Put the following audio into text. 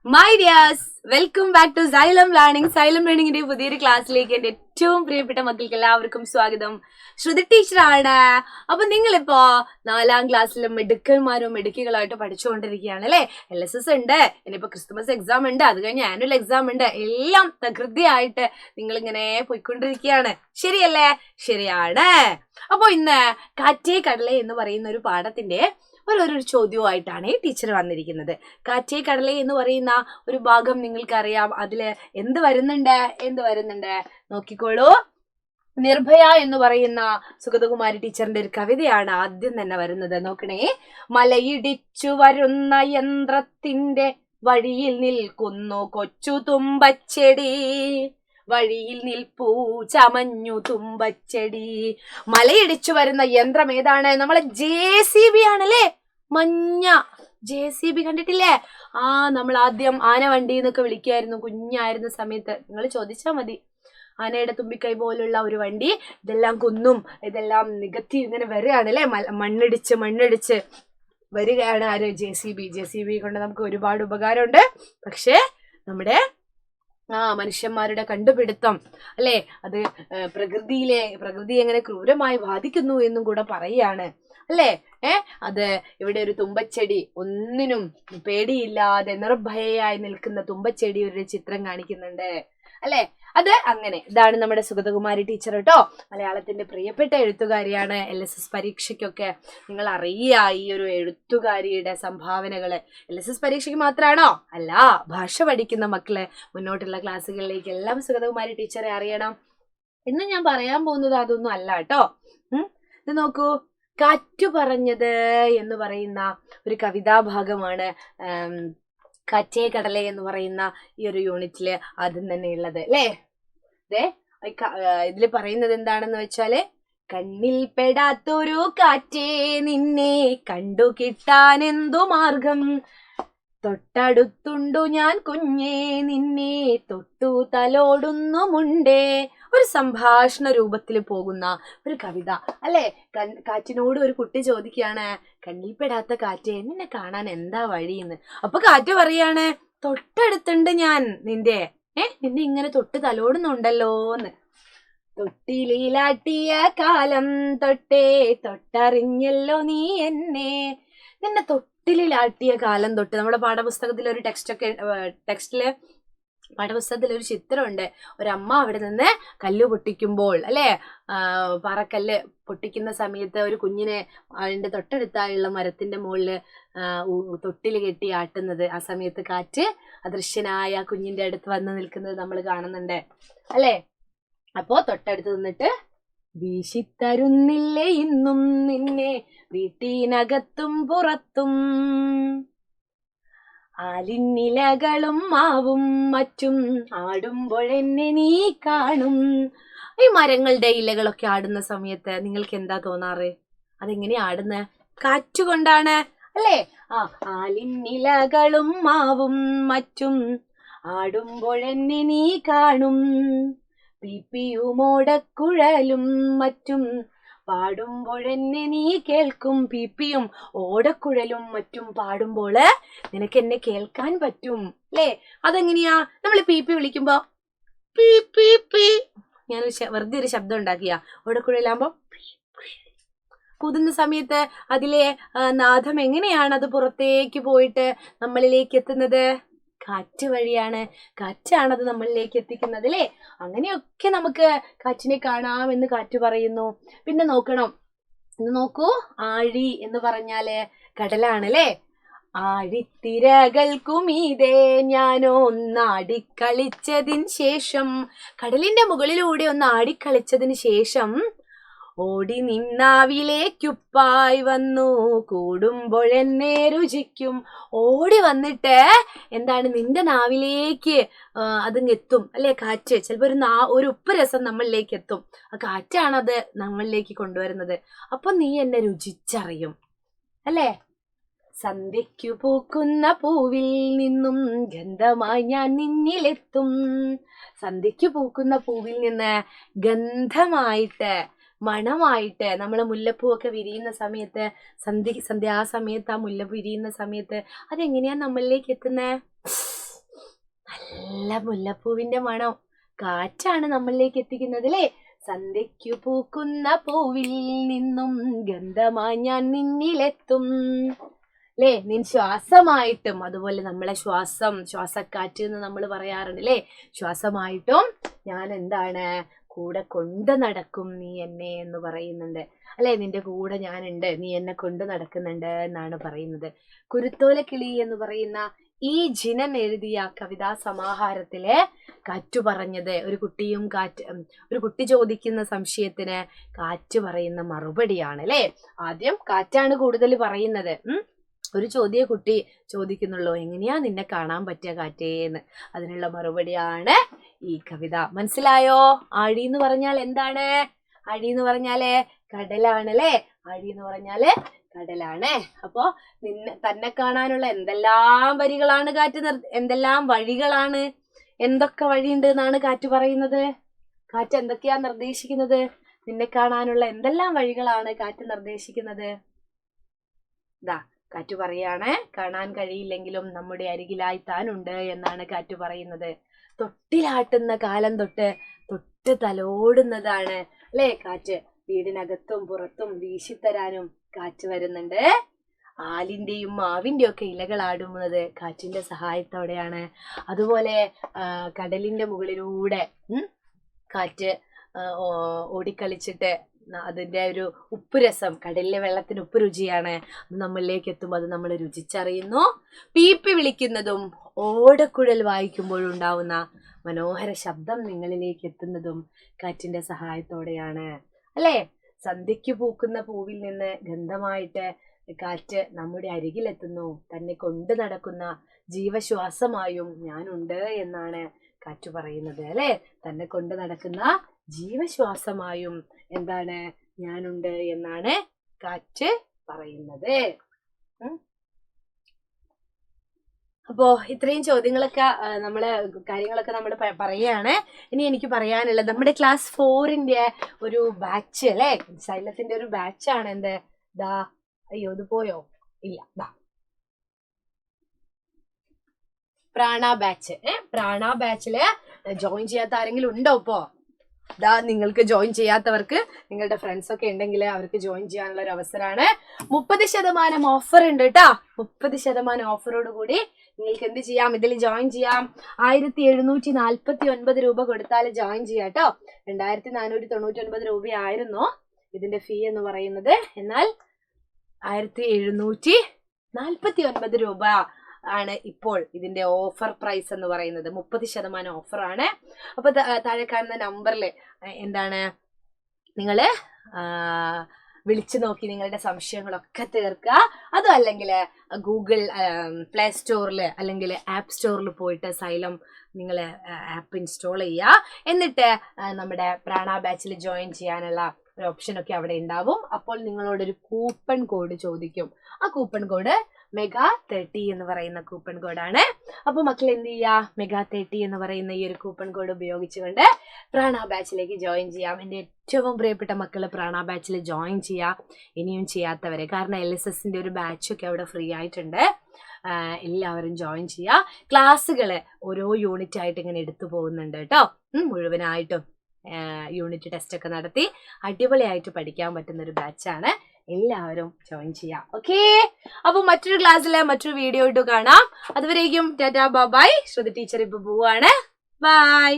My dears, welcome back to Xylem learning. Xylem ലേണിംഗിന്റെ പുതിയൊരു ക്ലാസ്സിലേക്ക് എന്റെ ഏറ്റവും പ്രിയപ്പെട്ട മക്കൾക്ക് എല്ലാവർക്കും സ്വാഗതം. ശ്രുതി ടീച്ചറാണ്. അപ്പൊ നിങ്ങളിപ്പോ 4ാം ക്ലാസ്സിലെ മിടുക്കന്മാരും മിടുക്കികളായിട്ട് പഠിച്ചുകൊണ്ടിരിക്കുകയാണ് അല്ലെ. LSS ഉണ്ട്, ഇനിയിപ്പോ ക്രിസ്മസ് എക്സാം ഉണ്ട്, അത് കഴിഞ്ഞ് ആനുവൽ എക്സാം ഉണ്ട്. എല്ലാം തകൃതിയായിട്ട് നിങ്ങൾ ഇങ്ങനെ പോയിക്കൊണ്ടിരിക്കുകയാണ്. ശരിയല്ലേ? ശരിയാണ്. അപ്പൊ ഇന്ന് കാറ്റേ കടലേ എന്ന് പറയുന്ന ഒരു പാഠത്തിന്റെ ഒരു ചോദ്യവുമായിട്ടാണ് ഈ ടീച്ചർ വന്നിരിക്കുന്നത്. കാറ്റേ കടലേ എന്ന് പറയുന്ന ഒരു ഭാഗം നിങ്ങൾക്കറിയാം. അതില് എന്ത് വരുന്നുണ്ട് നോക്കിക്കോളൂ. നിർഭയ എന്ന് പറയുന്ന സുഗതകുമാരി ടീച്ചറിന്റെ ഒരു കവിതയാണ് ആദ്യം തന്നെ വരുന്നത്. നോക്കണേ. മലയിടിച്ചു വരുന്ന യന്ത്രത്തിന്റെ വഴിയിൽ നിൽക്കുന്നു കൊച്ചു തുമ്പച്ചെടി, വഴിയിൽ നിൽപ്പൂ ചമഞ്ഞു തുമ്പച്ചെടി. മലയിടിച്ചു വരുന്ന യന്ത്രം ഏതാണ്? നമ്മളെ JCB ആണല്ലേ. മഞ്ഞ JCB കണ്ടിട്ടില്ലേ? നമ്മൾ ആദ്യം ആന വണ്ടി എന്നൊക്കെ വിളിക്കായിരുന്നു കുഞ്ഞായിരുന്ന സമയത്ത്. നിങ്ങൾ ചോദിച്ചാൽ മതി. ആനയുടെ തുമ്പിക്കൈ പോലുള്ള ഒരു വണ്ടി. ഇതെല്ലാം കുന്നും ഇതെല്ലാം നികത്തി ഇങ്ങനെ വരികയാണ് അല്ലെ. മണ്ണിടിച്ച് വരികയാണ് ആര്? JCB കൊണ്ട് നമുക്ക് ഒരുപാട് ഉപകാരമുണ്ട്. പക്ഷേ നമ്മുടെ മനുഷ്യന്മാരുടെ കണ്ടുപിടുത്തം അല്ലെ, അത് പ്രകൃതി എങ്ങനെ ക്രൂരമായി ബാധിക്കുന്നു എന്നും കൂടെ പറയുകയാണ് അല്ലേ. അത് ഇവിടെ ഒരു തുമ്പച്ചെടി, ഒന്നിനും പേടിയില്ലാതെ നിർഭയയായി നിൽക്കുന്ന തുമ്പച്ചെടി ഒരു ചിത്രം കാണിക്കുന്നുണ്ട് അല്ലെ. അത് അങ്ങനെ. ഇതാണ് നമ്മുടെ സുഗതകുമാരി ടീച്ചർ കേട്ടോ. മലയാളത്തിന്റെ പ്രിയപ്പെട്ട എഴുത്തുകാരിയാണ്. LSS പരീക്ഷയ്ക്കൊക്കെ നിങ്ങൾ അറിയുക ഈ ഒരു എഴുത്തുകാരിയുടെ സംഭാവനകള്. LSS പരീക്ഷയ്ക്ക് മാത്രമാണോ? അല്ല, ഭാഷ പഠിക്കുന്ന മക്കള് മുന്നോട്ടുള്ള ക്ലാസ്സുകളിലേക്ക് എല്ലാം സുഗതകുമാരി ടീച്ചറെ അറിയണം. ഇന്ന് ഞാൻ പറയാൻ പോകുന്നത് അതൊന്നും അല്ല കേട്ടോ. ഇത് നോക്കൂ. കാറ്റു പറഞ്ഞത് എന്ന് പറയുന്ന ഒരു കവിതാഭാഗമാണ് കാറ്റേ കടലേ എന്ന് പറയുന്ന ഈ ഒരു യൂണിറ്റില് ആദ്യം തന്നെ ഉള്ളത് അല്ലേ. ഇതില് പറയുന്നത് എന്താണെന്ന് വെച്ചാല്, കണ്ണിൽ പെടാത്തൊരു കാറ്റേ നിന്നെ കണ്ടു കിട്ടാൻ എന്തു മാർഗം, തൊട്ടടുത്തുണ്ടു ഞാൻ കുഞ്ഞേ നിന്നെ തൊട്ടു തലോടുന്നുമുണ്ടേ. ഒരു സംഭാഷണ രൂപത്തിൽ പോകുന്ന ഒരു കവിത അല്ലെ. കാറ്റിനോട് ഒരു കുട്ടി ചോദിക്കുകയാണ്, കണ്ണിൽപ്പെടാത്ത കാറ്റേ നിന്നെ കാണാൻ എന്താ വഴിയെന്ന്. അപ്പൊ കാറ്റ് പറയാണ്, തൊട്ടടുത്തുണ്ട് ഞാൻ നിന്നെ ഇങ്ങനെ തൊട്ട് തലോടുന്നുണ്ടല്ലോന്ന്. തൊട്ടിലാട്ടിയ കാലം തൊട്ടേ തൊട്ടറിഞ്ഞല്ലോ നീ എന്നെ. നിന്നെ തൊട്ടിലാട്ടിയ കാലം തൊട്ട്. നമ്മുടെ പാഠപുസ്തകത്തിൽ ഒരു പാഠപുസ്തകത്തിൽ ഒരു ചിത്രമുണ്ട്. ഒരമ്മ അവിടെ നിന്ന് കല്ല് പൊട്ടിക്കുമ്പോൾ അല്ലെ, പാറക്കല്ല് പൊട്ടിക്കുന്ന സമയത്ത് ഒരു കുഞ്ഞിനെ അതിന്റെ തൊട്ടടുത്തായുള്ള മരത്തിന്റെ മുകളില് തൊട്ടിൽ കെട്ടി ആട്ടുന്നത്. ആ സമയത്ത് കാറ്റ് അദൃശ്യനായ കുഞ്ഞിന്റെ അടുത്ത് വന്ന് നിൽക്കുന്നത് നമ്മൾ കാണുന്നുണ്ട് അല്ലെ. അപ്പോ തൊട്ടടുത്ത് നിന്നിട്ട്, വീശിത്തരുന്നില്ലേ ഇന്നും നിന്നെ വീട്ടിനകത്തും പുറത്തും, ആലിന്നിലകളും മാവും മറ്റും ആടുമ്പോഴെന്നെ നീ കാണും. ഈ മരങ്ങളുടെ ഇലകളൊക്കെ ആടുന്ന സമയത്ത് നിങ്ങൾക്ക് എന്താ തോന്നാറ്? അതെങ്ങനെ ആടുന്നത്? കാറ്റുകൊണ്ടാണ് അല്ലേ. ആലിന്നിലകളും മാവും മറ്റും ആടുമ്പോഴെന്നെ നീ കാണും, പീപ്പിയുമോടക്കുഴലും മറ്റും പാടുമ്പോഴെന്നെ നീ കേൾക്കും. പീപ്പിയും ഓടക്കുഴലും മറ്റും പാടുമ്പോള് നിനക്ക് എന്നെ കേൾക്കാൻ പറ്റും അല്ലേ. അതെങ്ങനെയാ? നമ്മൾ പീപ്പി വിളിക്കുമ്പോ പീ പീ പീ, ഞാൻ വെറുതെ ഒരു ശബ്ദം ഉണ്ടാക്കിയ. ഓടക്കുഴലാകുമ്പോ കുതുന്ന സമയത്ത് അതിലെ നാദം എങ്ങനെയാണ് അത് പുറത്തേക്ക് പോയിട്ട് നമ്മളിലേക്ക് എത്തുന്നത്? കാറ്റ് വഴിയാണ്. കാറ്റാണത് നമ്മളിലേക്ക് എത്തിക്കുന്നത് അല്ലേ. അങ്ങനെയൊക്കെ നമുക്ക് കാറ്റിനെ കാണാമെന്ന് കാറ്റ് പറയുന്നു. പിന്നെ നോക്കൂ. ആഴി എന്ന് പറഞ്ഞാല് കടലാണ് അല്ലേ. ആഴിത്തിരകൾക്കുമീതേ ഞാനോ ഒന്നാടിക്കളിച്ചതിന് ശേഷം, കടലിന്റെ മുകളിലൂടെ ഒന്ന് ആടിക്കളിച്ചതിന് ശേഷം ഓടി നിന്നാവിലേക്കുപ്പായി വന്നു കൂടുമ്പോഴെന്നെ രുചിക്കും. ഓടി വന്നിട്ട് എന്താണ് നിന്റെ നാവിലേക്ക് അതിങ്ങെത്തും അല്ലെ. കാറ്റ് ചിലപ്പോ ഒരു ഉപ്പ് രസം നമ്മളിലേക്ക് എത്തും. ആ കാറ്റാണത് നമ്മളിലേക്ക് കൊണ്ടുവരുന്നത്. അപ്പൊ നീ എന്നെ രുചിച്ചറിയും അല്ലേ. സന്ധ്യയ്ക്കു പൂക്കുന്ന പൂവിൽ നിന്നും ഗന്ധമായി ഞാൻ നിന്നിലെത്തും. സന്ധ്യയ്ക്കു പൂക്കുന്ന പൂവിൽ നിന്ന് ഗന്ധമായിട്ട്, മണമായിട്ട്, നമ്മളെ മുല്ലപ്പൂവൊക്കെ വിരിയുന്ന സമയത്ത്, സന്ധ്യാസമയത്ത് ആ മുല്ലപ്പൂ വിരിയുന്ന സമയത്ത് അതെങ്ങനെയാ നമ്മളിലേക്ക് എത്തുന്നത്? നല്ല മുല്ലപ്പൂവിന്റെ മണം കാറ്റാണ് നമ്മളിലേക്ക് എത്തിക്കുന്നത് അല്ലേ. സന്ധ്യയ്ക്കു പൂക്കുന്ന പൂവിൽ നിന്നും ഗന്ധമായി ഞാൻ നിന്നിലെത്തും അല്ലേ. നിൻ ശ്വാസമായിട്ടും, അതുപോലെ നമ്മളെ ശ്വാസക്കാറ്റ് എന്ന് നമ്മൾ പറയാറുണ്ട് അല്ലേ. ശ്വാസമായിട്ടും ഞാൻ എന്താണ് കൂടെ കൊണ്ട് നടക്കും നീ എന്നെ എന്ന് പറയുന്നുണ്ട് അല്ലെ. നിന്റെ കൂടെ ഞാനുണ്ട്, നീ എന്നെ കൊണ്ട് നടക്കുന്നുണ്ട് എന്നാണ് പറയുന്നത്. കുരുത്തോലക്കിളി എന്ന് പറയുന്ന ഈ ജിനൻ എഴുതിയ കവിതാ സമാഹാരത്തിലെ കാറ്റു പറഞ്ഞത് ഒരു കുട്ടി ചോദിക്കുന്ന സംശയത്തിന് കാറ്റ് പറയുന്ന മറുപടിയാണ് അല്ലെ. ആദ്യം കാറ്റാണ് കൂടുതൽ പറയുന്നത്. ഒരു കുട്ടി ചോദിക്കുന്നുള്ളൂ, എങ്ങനെയാ നിന്നെ കാണാൻ പറ്റിയ കാറ്റേന്ന്. അതിനുള്ള മറുപടിയാണ് ഈ കവിത. മനസ്സിലായോ? ആഴി എന്ന് പറഞ്ഞാൽ എന്താണ്? ആഴി എന്ന് പറഞ്ഞാല് കടലാണ് അല്ലെ. ആഴി എന്ന് പറഞ്ഞാല് കടലാണ്. അപ്പോ തന്നെ കാണാനുള്ള എന്തെല്ലാം വരികളാണ് എന്തെല്ലാം വഴികളാണ്, എന്തൊക്കെ വഴിയുണ്ട് എന്നാണ് കാറ്റ് പറയുന്നത്. കാറ്റ് എന്തൊക്കെയാ നിർദ്ദേശിക്കുന്നത്? നിന്നെ കാണാനുള്ള എന്തെല്ലാം വഴികളാണ് കാറ്റ് നിർദ്ദേശിക്കുന്നത്? കാറ്റ് പറയാണ്, കാണാൻ കഴിയില്ലെങ്കിലും നമ്മുടെ അരികിലായി താനുണ്ട് എന്നാണ് കാറ്റ് പറയുന്നത്. തൊട്ടിലാട്ടുന്ന കാലം തൊട്ട് തലോടുന്നതാണ് അല്ലെ കാറ്റ്. വീടിനകത്തും പുറത്തും വീശിത്തരാനും കാറ്റ് വരുന്നുണ്ട്. ആലിന്റെയും മാവിന്റെയും ഒക്കെ ഇലകൾ ആടുന്നത് കാറ്റിന്റെ സഹായത്തോടെയാണ്. അതുപോലെ കടലിന്റെ മുകളിലൂടെ കാറ്റ് ഓടിക്കളിച്ചിട്ട് അതിന്റെ ഒരു ഉപ്പ് രസം, കടലിലെ വെള്ളത്തിന് ഉപ്പ് രുചിയാണ്, നമ്മളിലേക്ക് എത്തുമ്പോൾ അത് നമ്മൾ രുചിച്ചറിയുന്നു. പീപ്പി വിളിക്കുന്നതും ഓടക്കുഴൽ വായിക്കുമ്പോഴും ഉണ്ടാവുന്ന മനോഹര ശബ്ദം നിങ്ങളിലേക്ക് എത്തുന്നതും കാറ്റിന്റെ സഹായത്തോടെയാണ് അല്ലെ. സന്ധ്യയ്ക്ക് പൂക്കുന്ന പൂവിൽ നിന്ന് ഗന്ധമായിട്ട് കാറ്റ് നമ്മുടെ അരികിലെത്തുന്നു. തന്നെ കൊണ്ട് നടക്കുന്ന ജീവശ്വാസമായും ഞാനുണ്ട് എന്നാണ് കാറ്റ് പറയുന്നത് അല്ലെ. തന്നെ കൊണ്ട് നടക്കുന്ന ജീവശ്വാസമായും എന്താണ് ഞാനുണ്ട് എന്നാണ് കാറ്റ് പറയുന്നത്. അപ്പോ ഇത്രയും ചോദ്യങ്ങളൊക്കെ കാര്യങ്ങളൊക്കെ നമ്മൾ പറയുകയാണ്. ഇനി എനിക്ക് പറയാനുള്ളത് നമ്മുടെ ക്ലാസ് 4ന്റെ ഒരു ബാച്ച് അല്ലെ, ശൈലത്തിന്റെ ഒരു ബാച്ചാണ്. എന്ത് അയ്യോ ഇത് പോയോ? ഇല്ല, പ്രാണ ബാച്ച്. പ്രാണ ബാച്ചില് ജോയിൻ ചെയ്യാത്ത ആരെങ്കിലും ഉണ്ടോ? ഇപ്പോ നിങ്ങൾക്ക് ജോയിൻ ചെയ്യാത്തവർക്ക്, നിങ്ങളുടെ ഫ്രണ്ട്സ് ഒക്കെ ഉണ്ടെങ്കിൽ അവർക്ക് ജോയിൻ ചെയ്യാനുള്ള ഒരു അവസരമാണ്. 30% ഓഫർ ഉണ്ട് കേട്ടോ. 30% ഓഫറോട് കൂടി നിങ്ങൾക്ക് എന്ത് ചെയ്യാം? ഇതിൽ ജോയിൻ ചെയ്യാം. 1749 രൂപ കൊടുത്താൽ ജോയിൻ ചെയ്യാം കേട്ടോ. 2499 രൂപയായിരുന്നു ഇതിന്റെ ഫീ എന്ന് പറയുന്നത്. എന്നാൽ 1749 രൂപ ആണ് ഇപ്പോൾ ഇതിന്റെ ഓഫർ പ്രൈസ് എന്ന് പറയുന്നത്. 30% ഓഫറാണ്. അപ്പൊ താഴെ കാണുന്ന നമ്പറിൽ എന്താണ് നിങ്ങള് വിളിച്ചു നോക്കി നിങ്ങളുടെ സംശയങ്ങളൊക്കെ തീർക്കുക. അതും അല്ലെങ്കിൽ ഗൂഗിൾ പ്ലേ സ്റ്റോറിൽ അല്ലെങ്കിൽ ആപ്പ് സ്റ്റോറിൽ പോയിട്ട് സൈലം നിങ്ങൾ ആപ്പ് ഇൻസ്റ്റാൾ ചെയ്യുക. എന്നിട്ട് നമ്മുടെ പ്രാണ ബാച്ചിൽ ജോയിൻ ചെയ്യാനുള്ള ഒരു ഓപ്ഷനൊക്കെ അവിടെ ഉണ്ടാവും. അപ്പോൾ നിങ്ങളോടൊരു കൂപ്പൺ കോഡ് ചോദിക്കും. ആ കൂപ്പൺ കോഡ് MEGA30 എന്ന് പറയുന്ന കൂപ്പൺ കോഡാണ്. അപ്പൊ മക്കൾ എന്ത് ചെയ്യുക? MEGA30 എന്ന് പറയുന്ന ഈ ഒരു കൂപ്പൺ കോഡ് ഉപയോഗിച്ചുകൊണ്ട് പ്രാണ ബാച്ചിലേക്ക് ജോയിൻ ചെയ്യാം. എൻ്റെ ഏറ്റവും പ്രിയപ്പെട്ട മക്കൾ പ്രാണ ബാച്ചിൽ ജോയിൻ ചെയ്യാം. ഇനിയും ചെയ്യാത്തവരെ, കാരണം LSSന്റെ ഒരു ബാച്ചൊക്കെ അവിടെ ഫ്രീ ആയിട്ടുണ്ട്. എല്ലാവരും ജോയിൻ ചെയ്യുക. ക്ലാസ്സുകൾ ഓരോ യൂണിറ്റ് ആയിട്ട് ഇങ്ങനെ എടുത്തു പോകുന്നുണ്ട് കേട്ടോ. മുഴുവനായിട്ടും യൂണിറ്റ് ടെസ്റ്റ് ഒക്കെ നടത്തി അടിപൊളിയായിട്ട് പഠിക്കാൻ പറ്റുന്ന ഒരു ബാച്ചാണ്. എല്ലാവരും ജോയിൻ ചെയ്യാം. ഓക്കെ, അപ്പൊ മറ്റൊരു ക്ലാസ്സിലെ മറ്റൊരു വീഡിയോ ആയിട്ട് കാണാം. അതുവരേക്കും ടാറ്റാ ബൈ. ശ്രുതി ടീച്ചർ ഇപ്പൊ പോവാണ്. ബൈ.